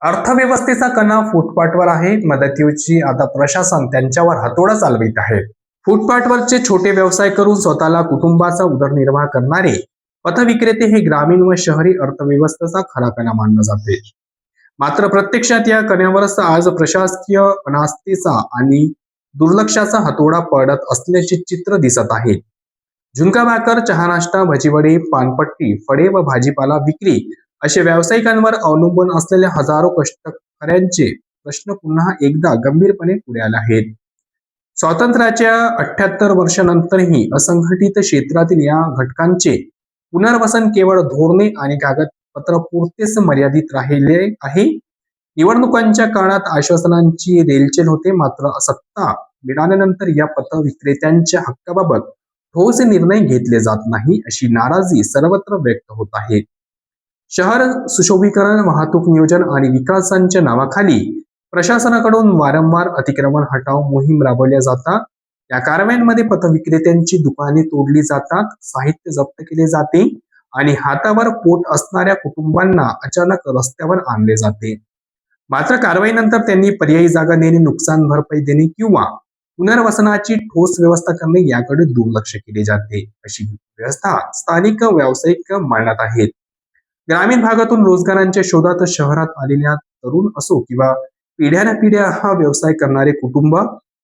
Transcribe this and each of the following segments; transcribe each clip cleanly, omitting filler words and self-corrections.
अर्थव्यवस्थेचा कणा फुटपाथवर आहे. मदतीची आता प्रशासन त्यांच्यावर हातोडा चालवित आहे. फुटपाथवरचे छोटे व्यवसाय करून स्वतःला कुटुंबाचा उदरनिर्वाह करणारे पथविक्रेते हे ग्रामीण व शहरी अर्थव्यवस्थेचा खरा कणा मानला जाते. मात्र प्रत्यक्षात या कण्यावरच आज प्रशासकीय अनास्थेचा आणि दुर्लक्षाचा हातोडा पडत असल्याचे चित्र दिसत आहे. झुणका भाकर, चहा नाश्ता, भजीवडे, पानपट्टी, फळे व भाजीपाला विक्री असे व्यावसायिकांवर अवलंबून असलेल्या हजारो कष्टकऱ्यांचे प्रश्न पुन्हा एकदा गंभीरपणे पुढे आले आहेत. स्वातंत्र्याच्या 78 वर्षानंतरही असंघटित क्षेत्रातील या घटकांचे पुनर्वसन केवळ धोरणे आणि कागदपत्र पुरतेच मर्यादित राहिले आहे. निवडणुकांच्या काळात आश्वासनांची रेलचेल होते, मात्र सत्ता मिळाल्यानंतर या पथविक्रेत्यांच्या हक्काबाबत ठोस निर्णय घेतले जात नाही, अशी नाराजी सर्वत्र व्यक्त होत आहे. शहर सुशोभीकरण, वाहतूक नियोजन आणि विकासांच्या नावाखाली प्रशासनाकडून वारंवार अतिक्रमण हटाव मोहीम राबवल्या जातात. या कारवायांमध्ये पथविक्रेत्यांची दुकाने तोडली जातात, साहित्य जप्त केले जाते आणि हातावर पोट असणाऱ्या कुटुंबांना अचानक रस्त्यावर आणले जाते. मात्र कारवाईनंतर त्यांनी पर्यायी जागा देणे, नुकसान भरपाई देणे किंवा पुनर्वसनाची ठोस व्यवस्था करणे याकडे दुर्लक्ष केले जाते. अशी व्यवस्था स्थानिक व्यावसायिक मांडत आहेत. ग्रामीण भागातून रोजगारांच्या शोधात शहरात आलेल्या तरुण असो किंवा पिढ्यानपिढ्या हा व्यवसाय करणारे कुटुंब,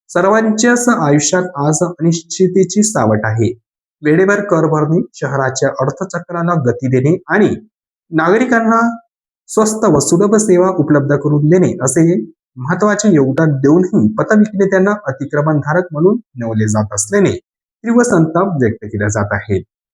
सर्वांच्याच आयुष्यात आज अनिश्चिततेची सावट आहे. वेळेवर कर भरणे, शहराच्या अर्थचक्राला गती देणे आणि नागरिकांना स्वस्त व सुलभ सेवा उपलब्ध करून देणे असे महत्वाचे योगदान देऊनही पथविक्रेत्यांना अतिक्रमणधारक म्हणून नेमले जात असल्याने तीव्र संताप व्यक्त केला जात आहे.